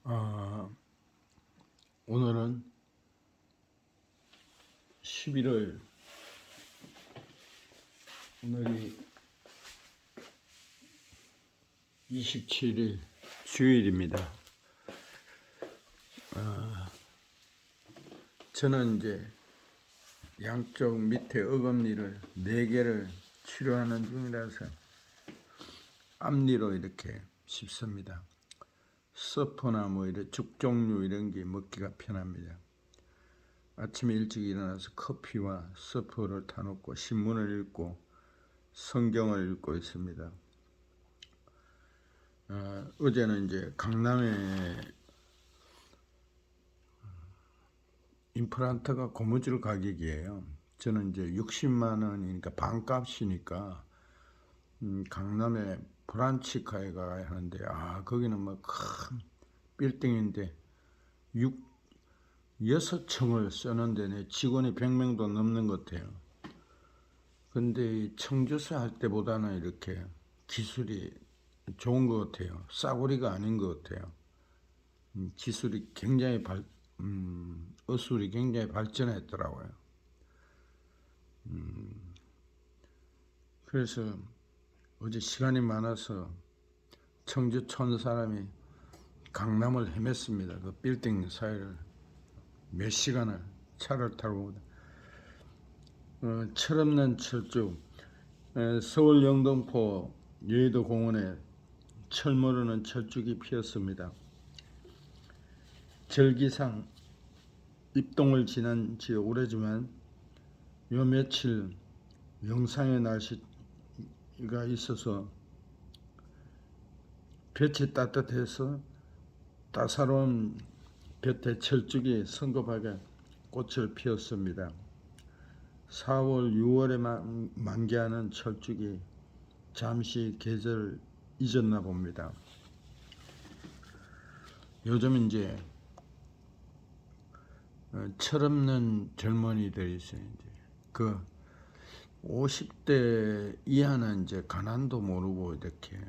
아, 오늘은 11월, 오늘이 27일 주일입니다. 저는 이제 양쪽 밑에 어금니를 4개를 치료하는 중이라서 앞니로 이렇게 씹습니다. 서퍼나 뭐 이런 죽 종류 이런 게 먹기가 편합니다. 아침에 일찍 일어나서 커피와 서퍼를 타놓고 신문을 읽고 성경을 읽고 있습니다. 어제는 이제 강남에 임플란트가 고무줄 가격이에요. 저는 이제 60만 원이니까 반값이니까 강남에 브란치카에 가야 하는데 거기는 뭐 큰 빌딩인데 6층을 쓰는데 내 직원이 100명도 넘는 것 같아요. 근데 청주서 할 때보다는 이렇게 기술이 좋은 것 같아요. 싸구리가 아닌 것 같아요. 기술이 굉장히 어술이 굉장히 발전했더라고요. 그래서 어제 시간이 많아서 청주촌 사람이 강남을 헤맸습니다. 그 빌딩 사이를 몇 시간을 차를 타고 철없는 철쭉 서울 영등포 여의도 공원에 철 모르는 철쭉이 피었습니다. 절기상 입동을 지난 지 오래지만 요 며칠 영상의 날씨가 있어서 볕이 따뜻해서 따사로운 볕에 철쭉이 성급하게 꽃을 피웠습니다. 4월, 6월에 만개하는 철쭉이 잠시 계절을 잊었나 봅니다. 요즘 이제 철없는 젊은이들이 있어요. 이제 그 50대 이하는 이제 가난도 모르고 이렇게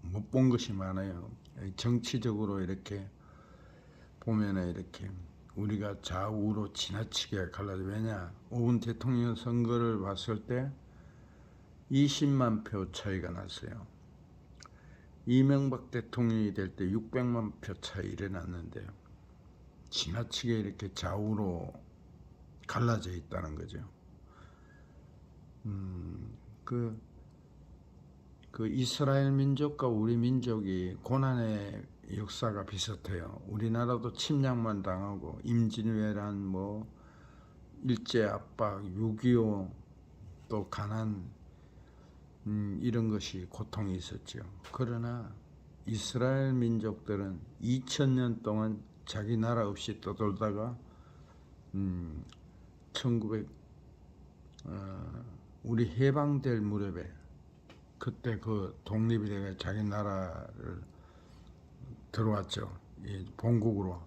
못 본 것이 많아요. 정치적으로 이렇게 보면은 이렇게 우리가 좌우로 지나치게 갈라져. 왜냐? 오은 대통령 선거를 봤을 때 20만 표 차이가 났어요. 이명박 대통령이 될 때 600만 표 차이 일어났는데요. 지나치게 이렇게 좌우로 갈라져 있다는 거죠. 그 이스라엘 민족과 우리 민족이 고난의 역사가 비슷해요. 우리나라도 침략만 당하고 임진왜란, 뭐 일제 압박, 6.25, 또 가난, 이런 것이 고통이 있었죠. 그러나 이스라엘 민족들은 2000년 동안 자기 나라 없이 떠돌다가 1900 우리 해방될 무렵에 그때 그 독립이 되어 자기 나라를 들어왔죠. 본국으로.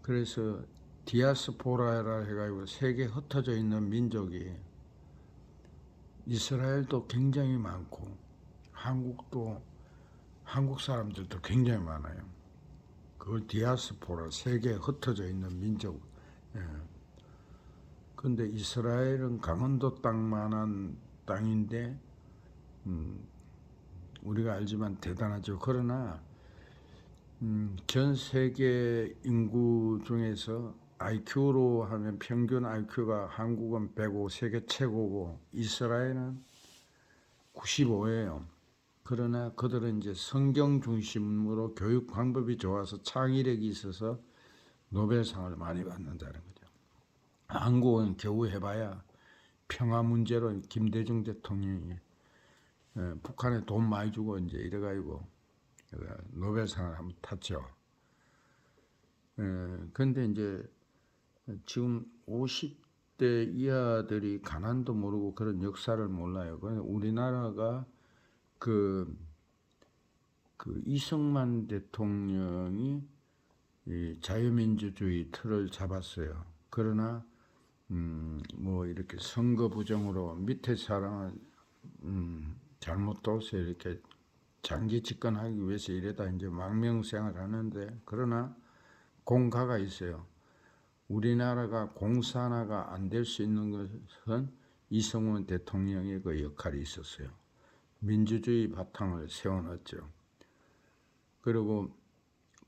그래서 디아스포라라 해가지고 세계에 흩어져 있는 민족이 이스라엘도 굉장히 많고 한국 사람들도 굉장히 많아요. 그걸 디아스포라, 세계에 흩어져 있는 민족. 근데 이스라엘은 강원도 땅만한 땅인데 우리가 알지만 대단하죠. 그러나 전 세계 인구 중에서 IQ로 하면 평균 IQ가 한국은 105, 세계 최고고 이스라엘은 95예요. 그러나 그들은 이제 성경 중심으로 교육 방법이 좋아서 창의력이 있어서 노벨상을 많이 받는다는 거죠. 한국은 겨우 해봐야 평화 문제로 김대중 대통령이 북한에 돈 많이 주고 이제 이래가지고 노벨상을 한번 탔죠. 근데 이제 지금 50대 이하들이 가난도 모르고 그런 역사를 몰라요. 우리나라가 그 이승만 대통령이 이 자유민주주의 틀을 잡았어요. 그러나 뭐 이렇게 선거 부정으로 밑에 사람을 잘못 둬서 이렇게 장기 집권하기 위해서 이래다 이제 망명생활 하는데, 그러나 공가가 있어요. 우리나라가 공사 하나가 안 될 수 있는 것은 이승만 대통령의 그 역할이 있었어요. 민주주의 바탕을 세워놨죠. 그리고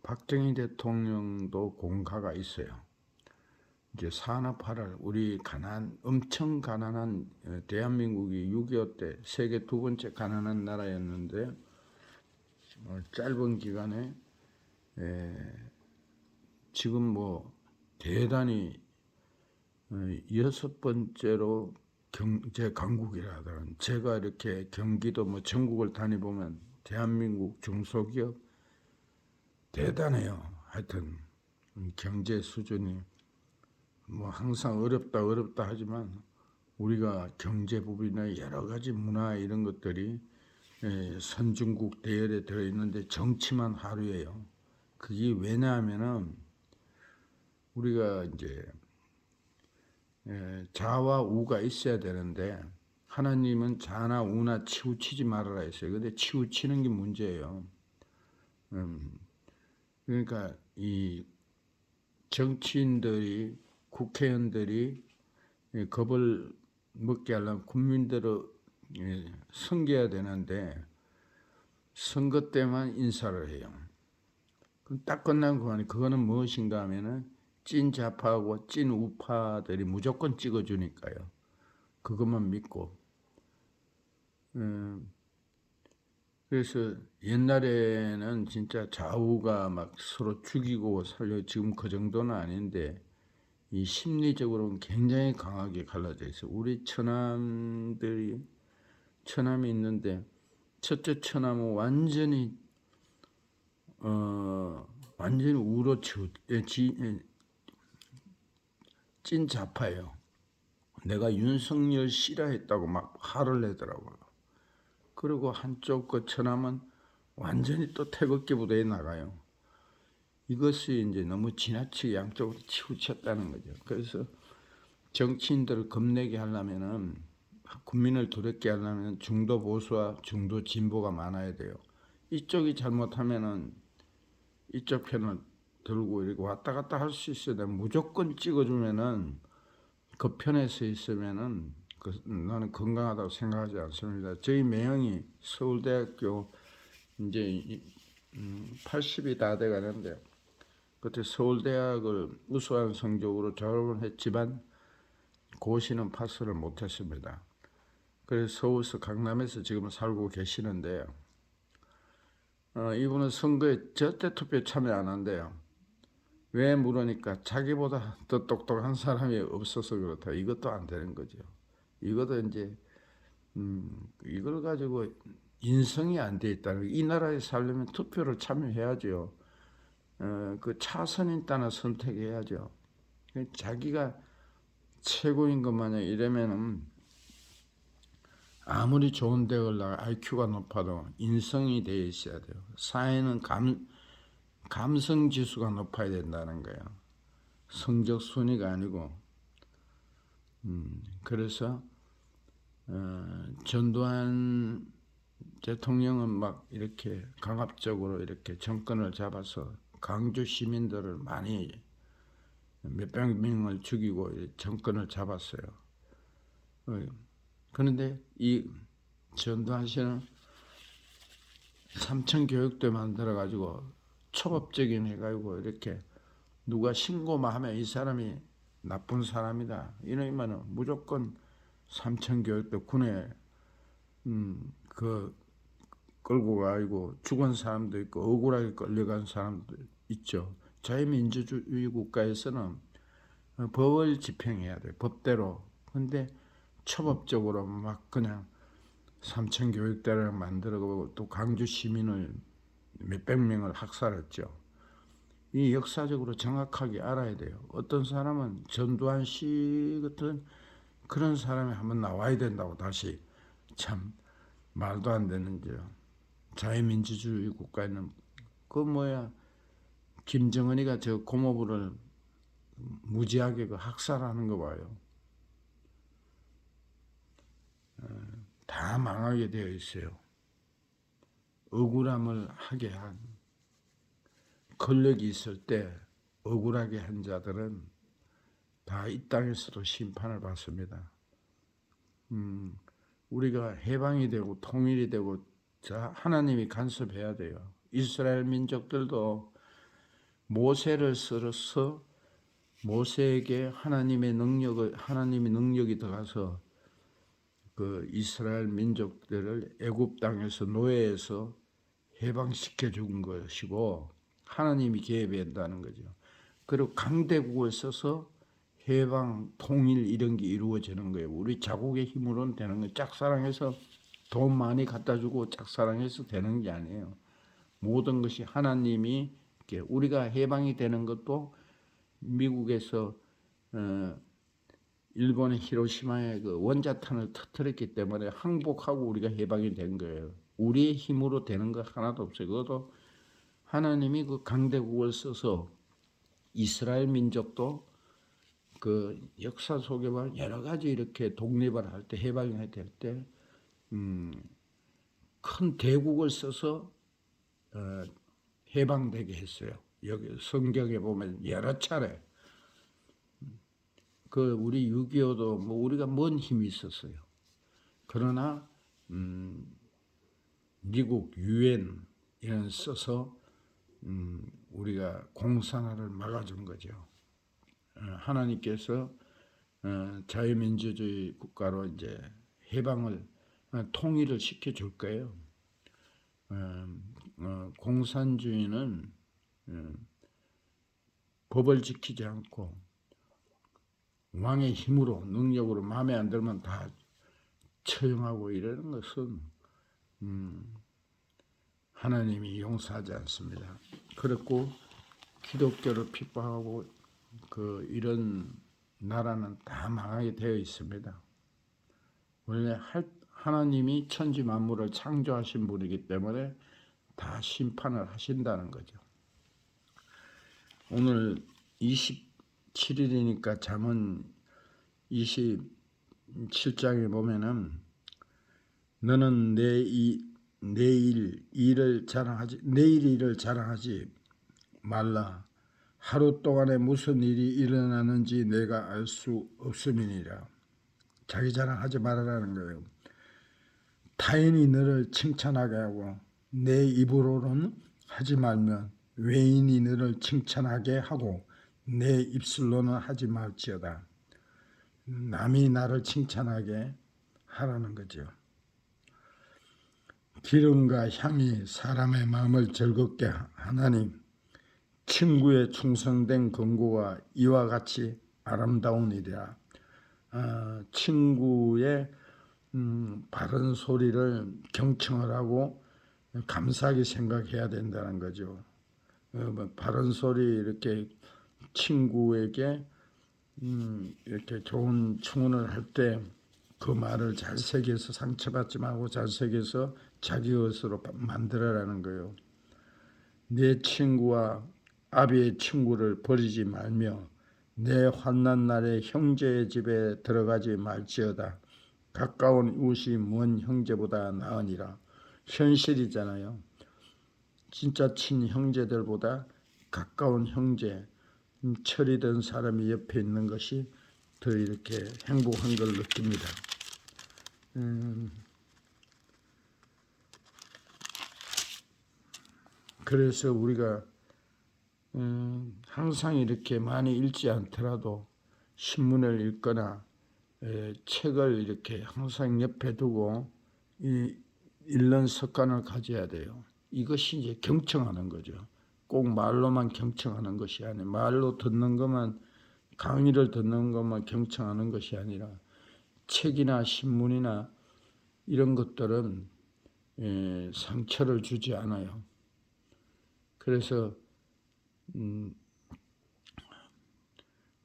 박정희 대통령도 공가가 있어요. 이제 산업화를, 우리 엄청 가난한 대한민국이 6.25 때 세계 두 번째 가난한 나라였는데, 짧은 기간에 지금 뭐 대단히 여섯 번째로 경제 강국이라 하더라고요. 제가 이렇게 경기도 뭐 전국을 다니보면 대한민국 중소기업 대단해요. 하여튼 경제 수준이 뭐 항상 어렵다 하지만 우리가 경제 부분이나 여러 가지 문화 이런 것들이 선진국 대열에 들어있는데 정치만 하루예요. 그게 왜냐하면은 우리가 이제 자와 우가 있어야 되는데, 하나님은 자나 우나 치우치지 말아라 했어요. 근데 치우치는 게 문제예요. 그러니까 이 정치인들이, 국회의원들이 겁을 먹게 하려면 국민들을 섬겨야 되는데 선거 때만 인사를 해요. 그럼 딱 끝난 거아니에요. 그거는 무엇인가 하면은 찐 좌파하고 찐 우파들이 무조건 찍어주니까요. 그것만 믿고. 그래서 옛날에는 진짜 좌우가 막 서로 죽이고 살려, 지금 그 정도는 아닌데 이 심리적으로는 굉장히 강하게 갈라져 있어요. 우리 처남이 있는데 첫째 처남은 완전히 찐 좌파예요. 내가 윤석열 싫어했다고 막 화를 내더라고요. 그리고 한쪽 그 처남은 완전히 또 태극기 부대에 나가요. 이것이 이제 너무 지나치게 양쪽으로 치우쳤다는 거죠. 그래서 정치인들을 겁내게 하려면은, 국민을 두렵게 하려면 중도 보수와 중도 진보가 많아야 돼요. 이쪽이 잘못하면은 이쪽 편을 들고 이렇게 왔다 갔다 할 수 있어야 돼. 무조건 찍어주면은 그 편에 서 있으면은 나는 건강하다고 생각하지 않습니다. 저희 매형이 서울대학교 이제 80이 다 돼 가는데, 그때 서울대학을 우수한 성적으로 졸업을 했지만 고시는 파스를 못했습니다. 그래서 서울서 강남에서 지금 살고 계시는데요. 이분은 선거에 절대 투표에 참여 안 한대요. 왜 물으니까 자기보다 더 똑똑한 사람이 없어서 그렇다. 이것도 안 되는 거죠. 이것도 이제 이걸 가지고 인성이 안 돼 있다는 거예요. 이 나라에 살려면 투표를 참여해야죠. 그 차선인 따라 선택해야죠. 자기가 최고인 것 마냥 이러면은 아무리 좋은 대학을 나가 IQ가 높아도 인성이 되어 있어야 돼요. 사회는 감성 지수가 높아야 된다는 거예요. 성적 순위가 아니고. 그래서 전두환 대통령은 막 이렇게 강압적으로 이렇게 정권을 잡아서 광주 시민들을 많이 몇백 명을 죽이고 정권을 잡았어요. 그런데 이 전두환 씨는 삼천 교육대 만들어 가지고 초법적인 해가지고 이렇게 누가 신고만 하면 이 사람이 나쁜 사람이다 이러면은 무조건 삼천 교육대 군에 그 끌고 가지고 죽은 사람도 있고 억울하게 끌려간 사람도 있죠. 자유민주주의 국가에서는 법을 집행해야 돼요. 법대로. 근데 초법적으로 막 그냥 삼천 교육대를 만들고 또 광주 시민을 몇백 명을 학살했죠. 이 역사적으로 정확하게 알아야 돼요. 어떤 사람은 전두환 씨 같은 그런 사람이 한번 나와야 된다고 다시. 참 말도 안 되는 죠. 자유민주주의 국가에는 그 뭐야 김정은이가 저 고모부를 무지하게 그 학살하는 거 봐요. 다 망하게 되어 있어요. 억울함을 하게 한, 권력이 있을 때 억울하게 한 자들은 다 이 땅에서도 심판을 받습니다. 우리가 해방이 되고 통일이 되고, 자, 하나님이 간섭해야 돼요. 이스라엘 민족들도 모세를 써서 모세에게 하나님이 능력이 들어가서 그 이스라엘 민족들을 애굽 땅에서 노예에서 해방시켜 준 것이고, 하나님이 개입한다는 거죠. 그리고 강대국을 써서 해방, 통일 이런 게 이루어지는 거예요. 우리 자국의 힘으로는 되는 거예요. 짝사랑해서 돈 많이 갖다 주고 짝사랑해서 되는 게 아니에요. 모든 것이 하나님이, 우리가 해방이 되는 것도 미국에서 일본의 히로시마에 그 원자탄을 터뜨렸기 때문에 항복하고 우리가 해방이 된 거예요. 우리의 힘으로 되는 거 하나도 없어요. 그것도 하나님이 그 강대국을 써서 이스라엘 민족도 그 역사 속에 봐 여러 가지 이렇게 독립을 할 때, 해방이 될 때 큰 대국을 써서 해방되게 했어요. 여기 성경에 보면 여러 차례. 그 우리 6.25도 뭐 우리가 뭔 힘이 있었어요. 그러나 미국 유엔 이런 써서 우리가 공산화를 막아준 거죠. 하나님께서 자유민주주의 국가로 이제 해방을 통일을 시켜줄 거예요. 공산주의는 법을 지키지 않고 왕의 힘으로 능력으로 마음에 안 들면 다 처형하고 이러는 것은 하나님이 용서하지 않습니다. 그렇고 기독교를 핍박하고 그 이런 나라는 다 망하게 되어 있습니다. 원래 하나님이 천지 만물을 창조하신 분이기 때문에 다 심판을 하신다는 거죠. 오늘 27일이니까 잠언 27장에 보면은 너는 내일 일을 자랑하지 말라. 하루 동안에 무슨 일이 일어나는지 내가 알 수 없음이니라. 자기 자랑하지 말아라는 거예요. 타인이 너를 칭찬하게 하고 내 입으로는 하지 말면 외인이 너를 칭찬하게 하고 내 입술로는 하지 말지어다. 남이 나를 칭찬하게 하라는 거죠. 기름과 향이 사람의 마음을 즐겁게 하나니 친구의 충성된 권고가 이와 같이 아름다우니라. 친구의 바른 소리를 경청을 하고 감사하게 생각해야 된다는 거죠. 바른 소리 이렇게 친구에게 이렇게 좋은 충언을 할 때 그 말을 잘 새겨서 상처받지 말고 잘 새겨서 자기 것으로 만들어라는 거예요. 내 친구와 아비의 친구를 버리지 말며 내 환난 날에 형제의 집에 들어가지 말지어다. 가까운 이웃이 먼 형제보다 나으니라. 현실이잖아요. 진짜 친형제들보다 가까운 형제, 철이 든 사람이 옆에 있는 것이 더 이렇게 행복한 걸 느낍니다. 그래서 우리가 항상 이렇게 많이 읽지 않더라도 신문을 읽거나 책을 이렇게 항상 옆에 두고 읽는 습관을 가져야 돼요. 이것이 이제 경청하는 거죠. 꼭 말로만 경청하는 것이 아니라 말로 듣는 것만, 강의를 듣는 것만 경청하는 것이 아니라 책이나 신문이나 이런 것들은 상처를 주지 않아요. 그래서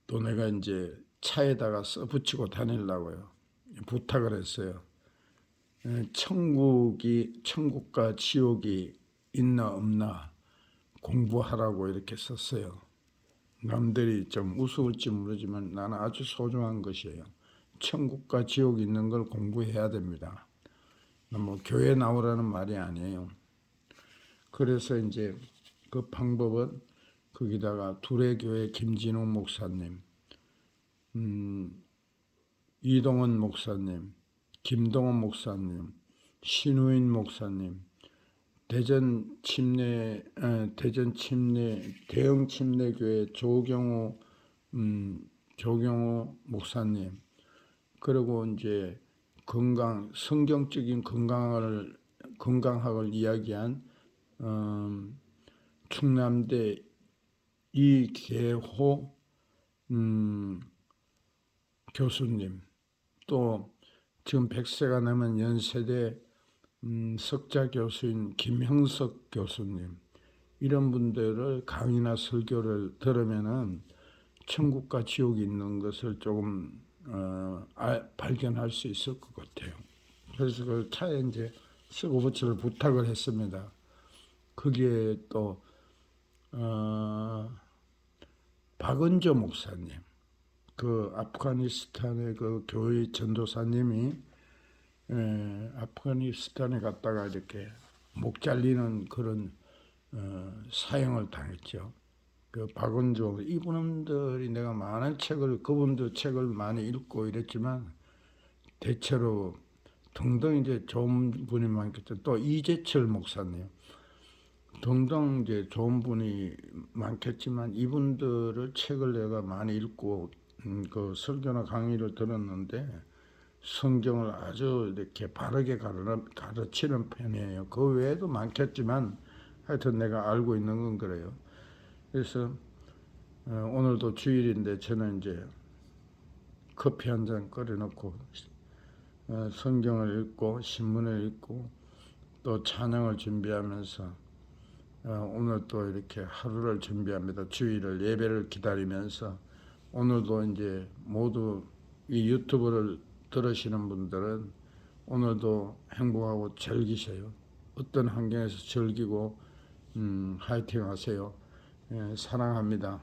또 내가 이제 차에다가 써붙이고 다니려고요. 부탁을 했어요. 천국과 지옥이 있나 없나 공부하라고 이렇게 썼어요. 남들이 좀 우스울지 모르지만 나는 아주 소중한 것이에요. 천국과 지옥이 있는 걸 공부해야 됩니다. 뭐 교회 나오라는 말이 아니에요. 그래서 이제 그 방법은 거기다가 두레교회 김진웅 목사님, 이동원 목사님, 김동원 목사님, 신우인 목사님, 대전 침례 대형 침례교회 조경호 목사님, 그리고 이제 성경적인 건강학을 이야기한 충남대 이계호 교수님, 또 지금 100세가 넘은 연세대 석자 교수인 김형석 교수님, 이런 분들을 강의나 설교를 들으면은 천국과 지옥이 있는 것을 조금 발견할 수 있을 것 같아요. 그래서 그 차에 이제 쓰고 붙이를 부탁을 했습니다. 거기에 또 박은조 목사님, 그 아프가니스탄의 그 교회 전도사님이 아프가니스탄에 갔다가 이렇게 목 잘리는 그런 사형을 당했죠. 그 박은조, 이분들이 내가 많은 그분들 책을 많이 읽고 이랬지만 대체로 등등 이제 좋은 분이 많겠죠. 또 이재철 목사님 등등 이제 좋은 분이 많겠지만 이분들의 책을 내가 많이 읽고 그 설교나 강의를 들었는데 성경을 아주 이렇게 바르게 가르치는 편이에요. 그 외에도 많겠지만 하여튼 내가 알고 있는 건 그래요. 그래서 오늘도 주일인데 저는 이제 커피 한 잔 끓여놓고 성경을 읽고 신문을 읽고 또 찬양을 준비하면서 오늘 또 이렇게 하루를 준비합니다. 주일을 예배를 기다리면서 오늘도 이제 모두 이 유튜브를 들으시는 분들은 오늘도 행복하고 즐기세요. 어떤 환경에서 즐기고 화이팅 하세요. 사랑합니다.